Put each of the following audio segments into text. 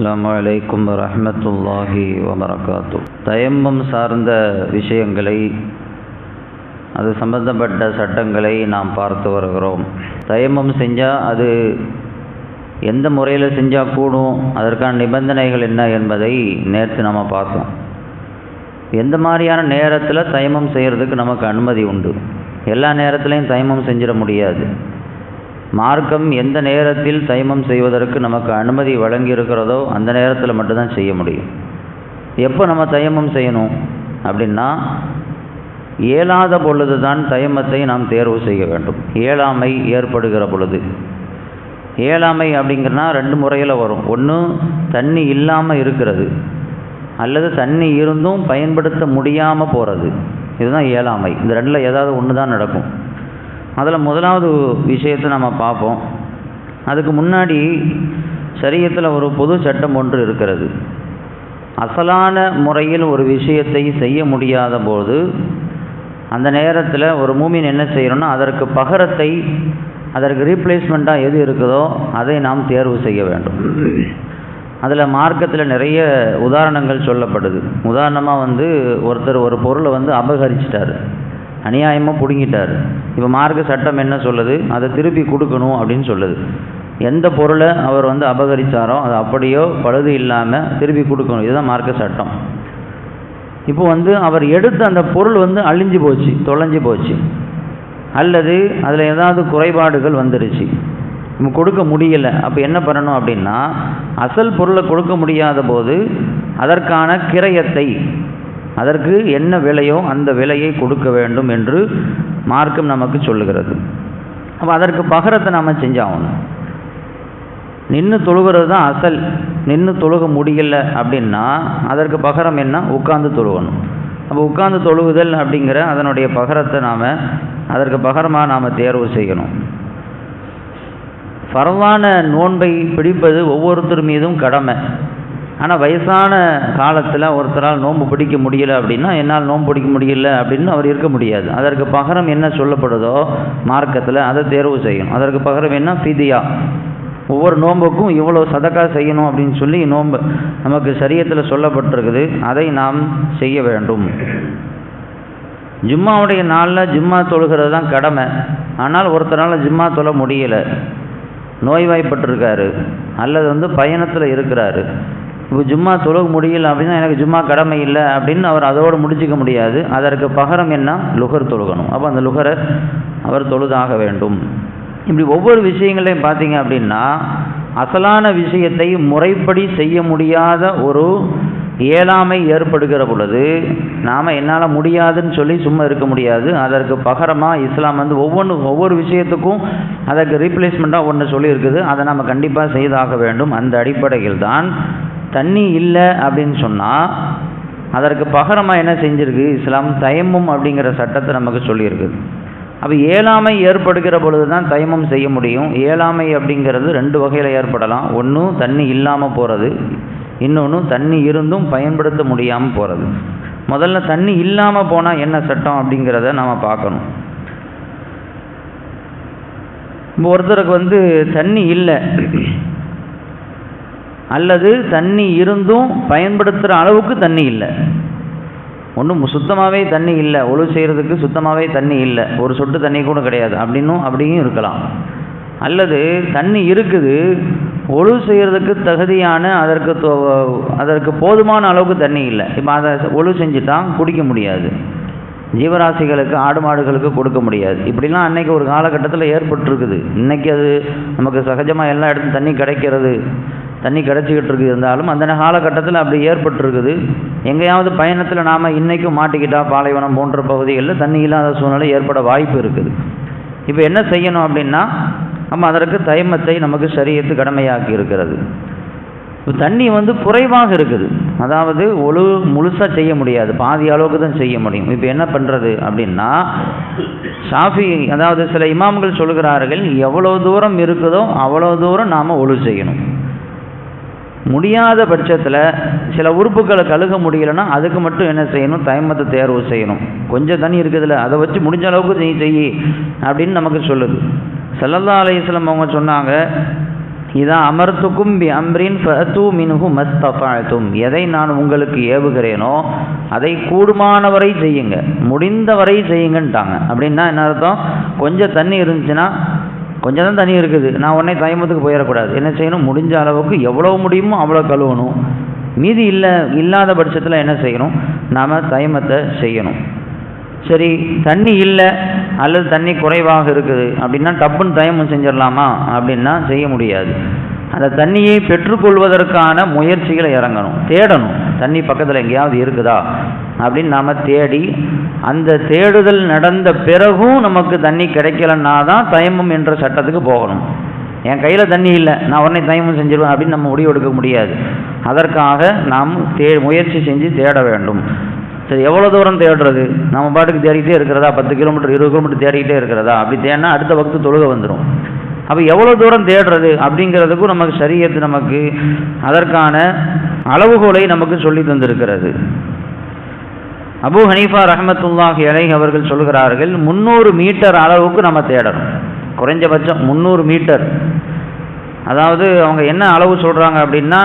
அஸ்ஸலாமு அலைக்கும் வரஹ்மத்துல்லாஹி வபரகாத்துஹ். தயம்மம் சார்ந்த விஷயங்களை, அது சம்பந்தப்பட்ட சட்டங்களை நாம் பார்த்து வருகிறோம். தயம்மம் செஞ்சால் அது எந்த முறையில் செஞ்சால் கூடும், அதற்கான நிபந்தனைகள் என்ன என்பதை நேற்று நம்ம பார்த்தோம். எந்த மாதிரியான நேரத்தில் தயம்மம் செய்கிறதுக்கு நமக்கு அனுமதி உண்டு. எல்லா நேரத்துலையும் தயம்மம் செஞ்சிட முடியாது. மார்க்கம் எந்த நேரத்தில் தயம்மம் செய்வதற்கு நமக்கு அனுமதி வழங்கி இருக்கிறதோ அந்த நேரத்தில் மட்டும்தான் செய்ய முடியும். எப்போ நம்ம தயம்மம் செய்யணும் அப்படின்னா, இயலாத பொழுது தான் தயம்மத்தை நாம் தேர்வு செய்ய வேண்டும். இயலாமை ஏற்படுகிற பொழுது. இயலாமை அப்படிங்கிறனா ரெண்டு முறையில் வரும். ஒன்று, தண்ணி இல்லாமல் இருக்கிறது, அல்லது தண்ணி இருந்தும் பயன்படுத்த முடியாமல் போகிறது. இதுதான் இயலாமை. இந்த ரெண்டில் ஏதாவது ஒன்று தான் நடக்கும். அதில் முதலாவது விஷயத்தை நம்ம பார்ப்போம். அதுக்கு முன்னாடி ஷரியத்தில் ஒரு பொது சட்டம் ஒன்று இருக்கிறது. அசலான முறையில் ஒரு விஷயத்தை செய்ய முடியாத போது அந்த நேரத்தில் ஒரு மூமின் என்ன செய்யணும்னா, அதற்கு பகரத்தை, அதற்கு ரீப்ளேஸ்மெண்ட்டாக எது இருக்குதோ அதை நாம் தேர்வு செய்ய வேண்டும். அதில் மார்க்கத்தில் நிறைய உதாரணங்கள் சொல்லப்படுது. உதாரணமாக ஒருத்தர் ஒரு பொருளை அபகரிச்சிட்டார், அநியாயமாக பிடுங்கிட்டார். இப்போ மார்க்க சட்டம் என்ன சொல்லுது, அதை திருப்பி கொடுக்கணும் அப்படின்னு சொல்லுது. எந்த பொருளை அவர் அபகரித்தாரோ அது அப்படியோ பழுது இல்லாமல் திருப்பி கொடுக்கணும். இதுதான் மார்க்க சட்டம். இப்போ அவர் எடுத்த அந்த பொருள் அழிஞ்சு போச்சு, தொலைஞ்சு போச்சு, அல்லது அதில் ஏதாவது குறைபாடுகள் வந்துருச்சு, நம்ம கொடுக்க முடியலை. அப்போ என்ன பண்ணணும் அப்படின்னா, அசல் பொருளை கொடுக்க முடியாத போது அதற்கான கிரயத்தை, அதற்கு என்ன விலையோ அந்த விலையை கொடுக்க வேண்டும் என்று மார்க்கம் நமக்கு சொல்லுகிறது. அப்போ அதற்கு பகரத்தை நாம் செஞ்சாகணும். நின்று தொழுகிறது தான் அசல். நின்று தொழுக முடியல அப்படின்னா அதற்கு பகரம் என்ன, உட்கார்ந்து தொழுகணும். அப்போ உட்கார்ந்து தொழுகுதல் அப்படிங்கிற அதனுடைய பகரத்தை அதற்கு பகரமாக நாம் தேர்வு செய்யணும். ஃபர்லான நோன்பை பிடிப்பது ஒவ்வொருத்தர் மீதும் கடமை. ஆனால் வயசான காலத்தில் ஒருத்தரால் நோன்பு பிடிக்க முடியலை அப்படின்னா, என்னால் நோன்பு பிடிக்க முடியல அப்படின்னு அவர் இருக்க முடியாது. அதற்கு பகரம் என்ன சொல்லப்படுதோ மார்க்கத்தில் அதை தேர்வு செய்யணும். அதற்கு பகரம் என்ன, ஃபிதியா. ஒவ்வொரு நோன்புக்கும் இவ்வளோ சதக்கா செய்யணும் அப்படின்னு சொல்லி நோன்பு நமக்கு ஷரியத்தில் சொல்லப்பட்டிருக்குது. அதை நாம் செய்ய வேண்டும். ஜும்மாவுடைய நாளில் ஜும்மா தொழுகிறது தான் கடமை. ஆனால் ஒருத்தரால் ஜும்மா தொழ முடியலை, நோய்வாய்ப்பட்டிருக்காரு, அல்லது பயணத்தில் இருக்கிறாரு. இப்போ ஜும்மா தொழுக முடியல அப்படின்னா எனக்கு ஜும்மா கடமை இல்லை அப்படின்னு அவர் அதோடு முடிச்சிக்க முடியாது. அதற்கு பகரம் என்ன, லுகர் தொழுகணும். அப்போ அந்த லுகரை அவர் தொழுதாக வேண்டும். இப்படி ஒவ்வொரு விஷயங்களையும் பார்த்தீங்க அப்படின்னா, அசலான விஷயத்தை முறைப்படி செய்ய முடியாத ஒரு இயலாமை ஏற்படுகிற பொழுது நாம் என்னால் முடியாதுன்னு சொல்லி சும்மா இருக்க முடியாது. அதற்கு பகரமாக இஸ்லாம் ஒவ்வொரு விஷயத்துக்கும் அதற்கு ரீப்ளேஸ்மெண்ட்டாக ஒன்று சொல்லியிருக்குது. அதை நம்ம கண்டிப்பாக செய்தாக வேண்டும். அந்த அடிப்படையில் தான் தண்ணி இல்லை அப்படின்னு சொன்னால் அதற்கு பகரமாக என்ன செஞ்சுருக்கு இஸ்லாம், தயம்மம் அப்படிங்கிற சட்டத்தை நமக்கு சொல்லியிருக்குது. அப்போ இயலாமை ஏற்படுகிற பொழுது தான் தயம்மம் செய்ய முடியும். இயலாமை அப்படிங்கிறது ரெண்டு வகையில் ஏற்படலாம். ஒன்று தண்ணி இல்லாமல் போகிறது, இன்னொன்று தண்ணி இருந்தும் பயன்படுத்த முடியாமல் போகிறது. முதல்ல தண்ணி இல்லாமல் போனால் என்ன சட்டம் அப்படிங்கிறத நாம் பார்க்கணும். இப்போ ஒருத்தருக்கு தண்ணி இல்லை, அல்லது தண்ணி இருந்தும் பயன்படுத்துகிற அளவுக்கு தண்ணி இல்லை. ஒன்றும் சுத்தமாகவே தண்ணி இல்லை, ஒழு செய்கிறதுக்கு சுத்தமாகவே தண்ணி இல்லை, ஒரு சொட்டு தண்ணி கூட கிடையாது அப்படியும் இருக்கலாம். அல்லது தண்ணி இருக்குது, ஒழு செய்கிறதுக்கு தகுதியான அதற்கு போதுமான அளவுக்கு தண்ணி இல்லை. இப்போ அதை ஒழு செஞ்சுட்டான் குடிக்க முடியாது, ஜீவராசிகளுக்கு ஆடு மாடுகளுக்கு கொடுக்க முடியாது. இப்படிலாம் அன்றைக்கி ஒரு காலகட்டத்தில் ஏற்பட்டுருக்குது. இன்றைக்கி அது நமக்கு சகஜமாக எல்லா இடத்துலையும் தண்ணி கிடைக்கிறது, தண்ணி கிடச்சிக்கிட்டு இருக்குது. இருந்தாலும் அந்த காலகட்டத்தில் அப்படி ஏற்பட்டுருக்குது. எங்கேயாவது பயணத்தில் நாம் இன்றைக்கும் மாட்டிக்கிட்டால் பாலைவனம் போன்ற பகுதிகளில் தண்ணி இல்லாத சூழ்நிலை ஏற்பட வாய்ப்பு இருக்குது. இப்போ என்ன செய்யணும் அப்படின்னா, நம்ம அதற்கு தயம்மத்தை நமக்கு ஷரியத்து கடமையாக்கி இருக்கிறது. இப்போ தண்ணி குறைவாக இருக்குது, அதாவது முழுசாக செய்ய முடியாது, பாதி அளவுக்கு தான் செய்ய முடியும். இப்போ என்ன பண்ணுறது அப்படின்னா, ஷாஃபி அதாவது சில இமாம்கள் சொல்கிறார்கள், எவ்வளோ தூரம் இருக்குதோ அவ்வளோ தூரம் நாம் ஒழு செய்யணும். முடியாத பட்சத்தில் சில உறுப்புகளை கழுக முடியலைன்னா அதுக்கு மட்டும் என்ன செய்யணும், தயம்மத்தை தேர்வு செய்யணும். கொஞ்சம் தண்ணி இருக்குதுல்ல, அதை வச்சு முடிஞ்ச அளவுக்கு நீ செய் அப்படின்னு நமக்கு சொல்லுது. ஸல்லல்லாஹு அலைஹி வஸல்லம் அவங்க சொன்னாங்க, இதா அமர்த்துக்கும் பி அம்ரின் ஃபஅது மின்ஹு மஸ்தஃஅதும், எதை நான் உங்களுக்கு ஏவுகிறேனோ அதை கூடுமானவரை செய்யுங்க, முடிந்தவரை செய்யுங்கன்ட்டாங்க. அப்படின்னா என்ன அர்த்தம்? கொஞ்சம் தண்ணி இருந்துச்சுன்னா, கொஞ்சம் தான் தண்ணி இருக்குது, நான் உடனே தயமத்துக்கு போயிடக்கூடாது. என்ன செய்யணும்? முடிஞ்ச அளவுக்கு எவ்வளோ முடியுமோ அவ்வளோ கழுவணும். மீதி இல்லாத பட்சத்தில் என்ன செய்யணும்? நாம் தயமத்தை செய்யணும். சரி, தண்ணி இல்லை அல்லது தண்ணி குறைவாக இருக்குது அப்படின்னா டப்புன்னு தயமம் செஞ்சிடலாமா அப்படின்னா செய்ய முடியாது. அந்த தண்ணியை பெற்றுக்கொள்வதற்கான முயற்சிகளை இறங்கணும், தேடணும். தண்ணி பக்கத்தில் எங்கேயாவது இருக்குதா அப்படின்னு நாம் தேடி, அந்த தேடுதல் நடந்த பிறகும் நமக்கு தண்ணி கிடைக்கலன்னா தான் தயமம் என்ற சட்டத்துக்கு போகணும். என் கையில் தண்ணி இல்லை, நான் உடனே தயமம் செஞ்சிடுவேன் அப்படின்னு நம்ம முடிவு எடுக்க முடியாது. அதற்காக நாம் முயற்சி செஞ்சு தேட வேண்டும். சரி, எவ்வளோ தூரம் தேடுறது? நம்ம பாட்டுக்கு தேடிக்கிட்டே இருக்கிறதா? 10 கிலோமீட்டர் 20 கிலோமீட்டர் தேடிக்கிட்டே இருக்கிறதா? அப்படி தேடினா அடுத்த வக்து தொழுகை வந்துடும். அப்போ எவ்வளோ தூரம் தேடுறது அப்படிங்கிறதுக்கும் நமக்கு ஷரியத்து நமக்கு அதற்கான அளவுகோலை நமக்கு சொல்லி தந்திருக்கிறது. அபூ ஹனீஃபா ரஹ்மத்துல்லாஹி அலைஹி அவர்கள் சொல்கிறார்கள், 300 மீட்டர் அளவுக்கு நம்ம தேடணும். குறைஞ்சபட்சம் 300 மீட்டர். அதாவது அவங்க என்ன அளவு சொல்கிறாங்க அப்படின்னா,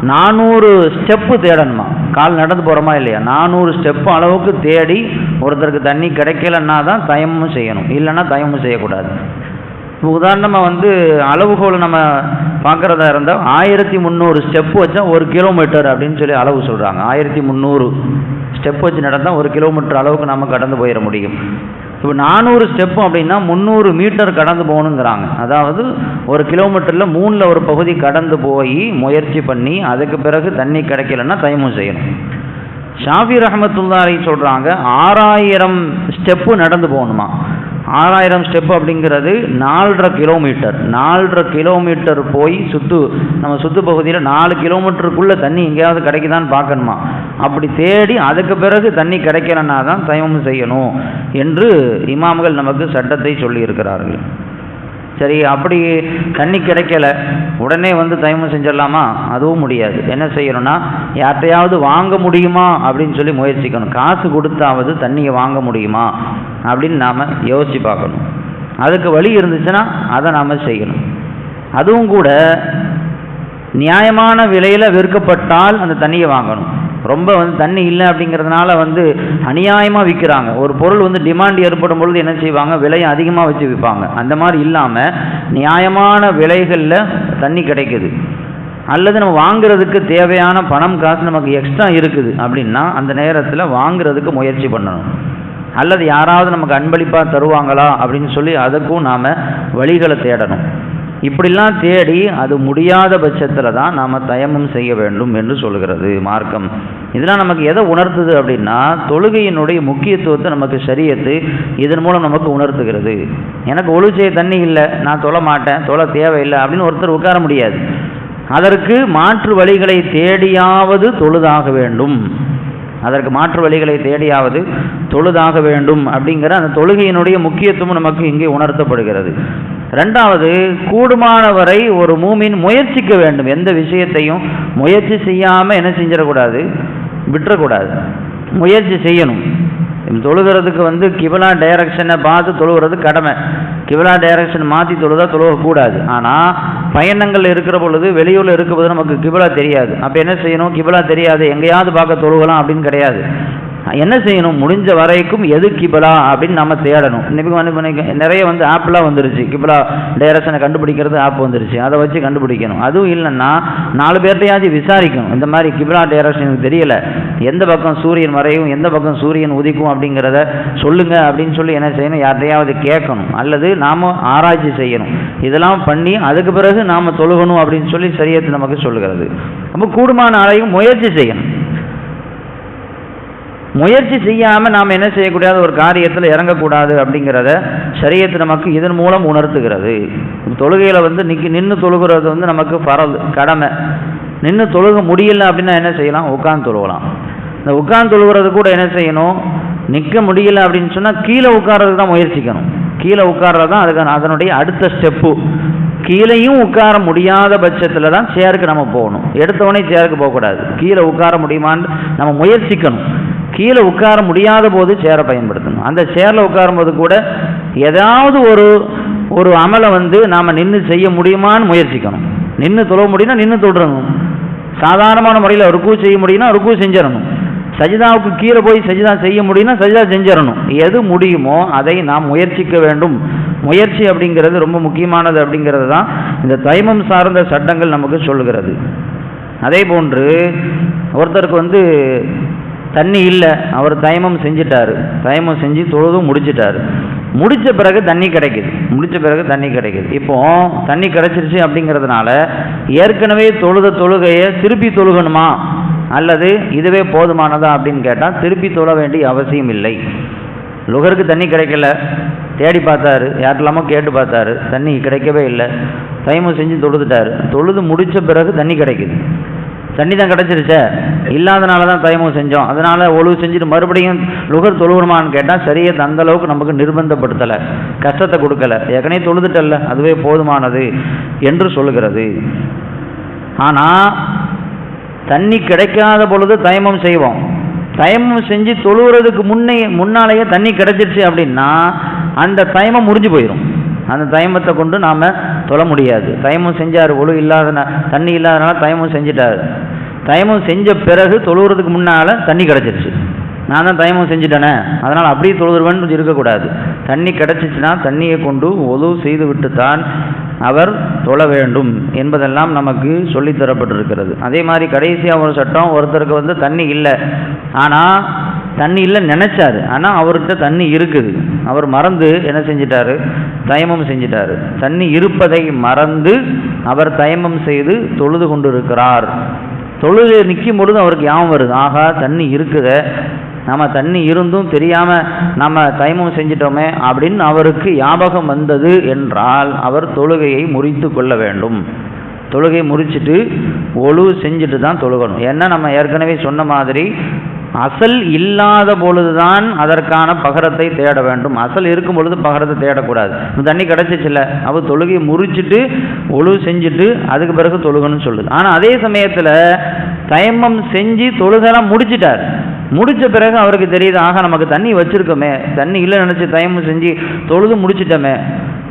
400 ஸ்டெப்பு தேடணுமா. கால் நடந்து போகிறோமா இல்லையா, 400 ஸ்டெப்பு அளவுக்கு தேடி ஒருத்தருக்கு தண்ணி கிடைக்கலன்னா தான் தயமும் செய்யணும், இல்லைன்னா தயமும் செய்யக்கூடாது. உதாரணமாக அளவுகோல் நம்ம பார்க்குறதா இருந்தால் 1300 ஸ்டெப்பு வச்சா 1 கிலோமீட்டர் அப்படின்னு சொல்லி அளவு சொல்கிறாங்க. 1300 ஸ்டெப் வச்சு நடந்தால் 1 கிலோமீட்டர் அளவுக்கு நம்ம கடந்து போயிட முடியும். இப்போ 400 ஸ்டெப்பு அப்படின்னா 300 மீட்டர் கடந்து போகணுங்கிறாங்க. அதாவது 1 கிலோமீட்டரில் 3ல் ஒரு பகுதி கடந்து போய் முயற்சி பண்ணி அதுக்கு பிறகு தண்ணி கிடைக்கலன்னா தயமும் செய்யணும். ஷாஃபி ரஹ்மத்துல்லாஹி சொல்கிறாங்க 6000 ஸ்டெப்பு நடந்து போகணுமா. 6000 ஸ்டெப்பு அப்படிங்கிறது 4.5 கிலோமீட்டர். 4.5 கிலோமீட்டர் போய் நம்ம சுற்று பகுதியில் 4 கிலோமீட்டருக்குள்ளே தண்ணி எங்கேயாவது கிடைக்குதான்னு பார்க்கணுமா. அப்படி தேடி அதுக்கு பிறகு தண்ணி கிடைக்கலன்னா தான் தயமம் செய்யணும் என்று இமாம்கள் நமக்கு சட்டத்தை சொல்லியிருக்கிறார்கள். சரி, அப்படி தண்ணி கிடைக்கல உடனே தயமம் செஞ்சிடலாமா? அதுவும் முடியாது. என்ன செய்யணும்னா, யார்கிட்டையாவது வாங்க முடியுமா அப்படின்னு சொல்லி முயற்சிக்கணும். காசு கொடுத்தாவது தண்ணியை வாங்க முடியுமா அப்படின்னு நாம் யோசித்து பார்க்கணும். அதுக்கு வழி இருந்துச்சுன்னா அதை நாம் செய்யணும். அதுவும் கூட நியாயமான விலையில் விற்கப்பட்டால் அந்த தண்ணியை வாங்கணும். ரொம்ப தண்ணி இல்லை அப்படிங்கிறதுனால அநியாயமாக விற்கிறாங்க. ஒரு பொருள் டிமாண்ட் ஏற்படும் பொழுது என்ன செய்வாங்க, விலையை அதிகமாக வச்சு விற்பாங்க. அந்த மாதிரி இல்லாமல் நியாயமான விலைகளில் தண்ணி கிடைக்குது, அல்லது நம்ம வாங்குறதுக்கு தேவையான பணம் காசு நமக்கு எக்ஸ்ட்ரா இருக்குது அப்படின்னா அந்த நேரத்தில் வாங்குறதுக்கு முயற்சி பண்ணணும். அல்லது யாராவது நமக்கு அன்பளிப்பாக தருவாங்களா அப்படின்னு சொல்லி அதுக்கும் நாம் வழிகளை தேடணும். இப்படிலாம் தேடி அது முடியாத பட்சத்தில் தான் நாம் தயமம் செய்ய வேண்டும் என்று சொல்கிறது மார்க்கம். இதெல்லாம் நமக்கு எதை உணர்த்துது அப்படின்னா, தொழுகையினுடைய முக்கியத்துவத்தை நமக்கு ஷரியத்து இதன் மூலம் நமக்கு உணர்த்துகிறது. எனக்கு ஒழு செய்ய தண்ணி இல்லை, நான் தொழ மாட்டேன், தொழ தேவையில்லை அப்படின்னு ஒருத்தர் உட்கார முடியாது. அதற்கு மாற்று வழிகளை தேடியாவது தொழுதாக வேண்டும். தொழுதாக வேண்டும் அப்படிங்கிற அந்த தொழுகையினுடைய முக்கியத்துவம் நமக்கு இங்கே உணர்த்தப்படுகிறது. ரெண்டாவது, கூடுமானவரை ஒரு மூமின் முயற்சிக்க வேண்டும். எந்த விஷயத்தையும் முயற்சி செய்யாமல் என்ன செஞ்சிடக்கூடாது, விட்டுறக்கூடாது, முயற்சி செய்யணும். தொழுகிறதுக்கு கிபிலா டைரக்ஷனை பார்த்து தொழுகிறது கடமை. கிபிலா டைரக்ஷன் மாற்றி தொழுகக்கூடாது. ஆனால் பயணங்கள் இருக்கிற பொழுது, வெளியூரில் இருக்கிற பொழுது நமக்கு கிபிலா தெரியாது. அப்போ என்ன செய்யணும்? கிபிலா தெரியாது, எங்கேயாவது பார்க்க தொழுகலாம் அப்படின்னு கிடையாது. என்ன செய்யணும்? முடிஞ்ச வரைக்கும் எது கிபிலா அப்படின்னு நம்ம தேடணும். இன்னைக்கு நிறைய ஆப்லாம் வந்துருச்சு, கிபிலா டைரக்ஷனை கண்டுபிடிக்கிறது ஆப் வந்துருச்சு, அதை வச்சு கண்டுபிடிக்கணும். அதுவும் இல்லைன்னா 4 பேர்ட்டையாவது விசாரிக்கணும். இந்த மாதிரி கிபிலா டைரக்ஷன் எனக்கு தெரியல, எந்த பக்கம் சூரியன் மறையும், எந்த பக்கம் சூரியன் உதிக்கும் அப்படிங்கிறத சொல்லுங்க அப்படின்னு சொல்லி என்ன செய்யணும்? யார்ட்டையாவது கேட்கணும், அல்லது நாம் ஆராய்ச்சி செய்யணும். இதெல்லாம் பண்ணி அதுக்கு பிறகு நாம் தொழுகணும் அப்படின்னு சொல்லி ஷரியத்து நமக்கு சொல்லுகிறது. அப்போ கூடுமான அளவும் முயற்சி செய்யணும். முயற்சி செய்யாமல் நாம் என்ன செய்யக்கூடாது, ஒரு காரியத்தில் இறங்கக்கூடாது அப்படிங்கிறத ஷரியத்து நமக்கு இதன் மூலம் உணர்த்துகிறது. தொழுகையில் நின்று தொழுகிறது நமக்கு ஃபரல், கடமை. நின்று தொழுக முடியல அப்படின்னா என்ன செய்யலாம்? உட்கார்ந்து தொழுகலாம். இந்த உட்கார்ந்து தொழுகிறது கூட என்ன செய்யணும்? நிற்க முடியல அப்படின்னு சொன்னால் கீழே உட்கார்றது தான் முயற்சிக்கணும். கீழே உட்கார்றது தான் அதனுடைய அடுத்த ஸ்டெப்பு. கீழேயும் உட்கார முடியாத பட்சத்தில் தான் சேருக்கு நம்ம போகணும். எடுத்தவொடனே சேருக்கு போகக்கூடாது. கீழே உட்கார முடியுமான்னு நம்ம முயற்சிக்கணும். கீழே உட்கார முடியாத போது சேரை பயன்படுத்தணும். அந்த சேரில் உட்காரும்போது கூட ஏதாவது ஒரு ஒரு அமலை நாம் நின்று செய்ய முடியுமான்னு முயற்சிக்கணும். நின்று தொழ முடியும்னா நின்று தொழணும். சாதாரணமான முறையில் ருக்கு செய்ய முடியும்னா ருக்கு செஞ்சிடணும். சஜிதாவுக்கு கீழே போய் சஜிதா செய்ய முடியும்னா சஜிதா செஞ்சிடணும். எது முடியுமோ அதை நாம் முயற்சிக்க வேண்டும். முயற்சி அப்படிங்கிறது ரொம்ப முக்கியமானது அப்படிங்கிறது தான் இந்த தயமம் சார்ந்த சட்டங்கள் நமக்கு சொல்லுகிறது. அதே போன்று ஒருத்தருக்கு தண்ணி இல்லை, அவர் தயமம் செஞ்சிட்டாரு, தயமம் செஞ்சு தொழுதும் முடிச்சிட்டாரு. முடித்த பிறகு தண்ணி கிடைக்குது. இப்போ தண்ணி கிடைச்சிருச்சு அப்படிங்கிறதுனால ஏற்கனவே தொழுத தொழுகையை திருப்பி தொழுகணுமா அல்லது இதுவே போதுமானதா அப்படின்னு கேட்டால் திருப்பி தொழ வேண்டிய அவசியம் இல்லை. லுகருக்கு தண்ணி கிடைக்கல, தேடி பார்த்தாரு, யார்கிட்டலாமோ கேட்டு பார்த்தாரு, தண்ணி கிடைக்கவே இல்லை. தயமம் செஞ்சு தொழுதுட்டாரு. தொழுது முடித்த பிறகு தண்ணி கிடைக்குது. தண்ணி தான் கிடச்சிருச்சே, இல்லாதனால தான் தயமம் செஞ்சோம், அதனால் ஒழுவு செஞ்சுட்டு மறுபடியும் லுகர் தொழுவணுமான்னு கேட்டால் சரியை அந்த அளவுக்கு நமக்கு நிர்பந்தப்படுத்தலை, கஷ்டத்தை கொடுக்கலை. ஏற்கனவே தொழுதுட்டல்ல, அதுவே போதுமானது என்று சொல்லுகிறது. ஆனால் தண்ணி கிடைக்காத பொழுது தயமம் செய்வோம். தயமம் செஞ்சு தொழுகிறதுக்கு முன்னாலேயே தண்ணி கிடைச்சிருச்சு அப்படின்னா அந்த தயமம் முறிஞ்சு போயிடும். அந்த தயமத்தை கொண்டு நாம் தொழ முடியாது. தயமம் செஞ்சார், ஒழு தண்ணி இல்லாதனால தயமம் செஞ்சிட்டார். தயமம் செஞ்ச பிறகு தொழுகிறதுக்கு முன்னால் தண்ணி கிடச்சிருச்சு, நான் தான் தயமம் செஞ்சுட்டேனே அதனால் அப்படியே தொழுதுருவேன்னு இருக்கக்கூடாது. தண்ணி கிடச்சிச்சுன்னா தண்ணியை கொண்டு ஒழு செய்து விட்டுத்தான் அவர் தொழ வேண்டும் என்பதெல்லாம் நமக்கு சொல்லித்தரப்பட்டிருக்கிறது. அதே மாதிரி கடைசியாக ஒரு சட்டம், ஒருத்தருக்கு தண்ணி இல்லை, ஆனால் தண்ணி இல்லை நினைச்சாரு, ஆனால் அவர்கிட்ட தண்ணி இருக்குது, அவர் மறந்து என்ன செஞ்சிட்டாரு, தயமம் செஞ்சிட்டாரு. தண்ணி இருப்பதை மறந்து அவர் தயமம் செய்து தொழுது கொண்டு இருக்கிறார். தொழுது நிற்கும் பொழுது அவருக்கு ஞாபகம் வருது, ஆகா தண்ணி இருக்குத, நம்ம தண்ணி இருந்தும் தெரியாமல் நம்ம தயமம் செஞ்சிட்டோமே அப்படின்னு அவருக்கு ஞாபகம் வந்தது என்றால் அவர் தொழுகையை முறித்து கொள்ள வேண்டும். தொழுகையை முறிச்சிட்டு ஒழு செஞ்சுட்டு தான் தொழுகணும். ஏன்னா நம்ம ஏற்கனவே சொன்ன மாதிரி அசல் இல்லாத பொழுதுதான் அதற்கான பகரத்தை தேட வேண்டும். அசல் இருக்கும் பொழுது பகரத்தை தேடக்கூடாது. தண்ணி கிடச்சிச்சில்ல, அவர் தொழுகையை முறிச்சிட்டு ஒழு செஞ்சுட்டு அதுக்கு பிறகு தொழுகணும்னு சொல்லுது. ஆனால் அதே சமயத்தில் தயமம் செஞ்சு தொழுகெல்லாம் முடிச்சிட்டார். முடித்த பிறகு அவருக்கு தெரியுது, ஆக நமக்கு தண்ணி வச்சுருக்கோமே, தண்ணி இல்லை நினச்சி தயமம் செஞ்சு தொழுது முடிச்சிட்டோமே,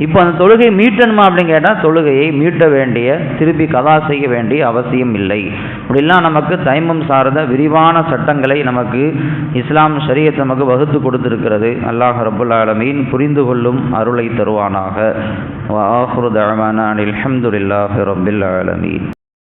இப்போ அந்த தொழுகையை மீட்டணுமா அப்படின்னு கேட்டால் தொழுகையை மீட்ட வேண்டிய, திருப்பி கதா செய்ய வேண்டிய அவசியம் இல்லை. இப்படிலாம் நமக்கு தயமம் சார்ந்த விரிவான சட்டங்களை நமக்கு இஸ்லாம் ஷரியத் நமக்கு வகுத்து கொடுத்திருக்கிறது. அல்லாஹ் ரப்புல் ஆலமீன் புரிந்து கொள்ளும் அருளை தருவானாக. வ ஆகிரு தஅவானா அனில் ஹம்துலில்லாஹி ரப்பில் ஆலமீன்.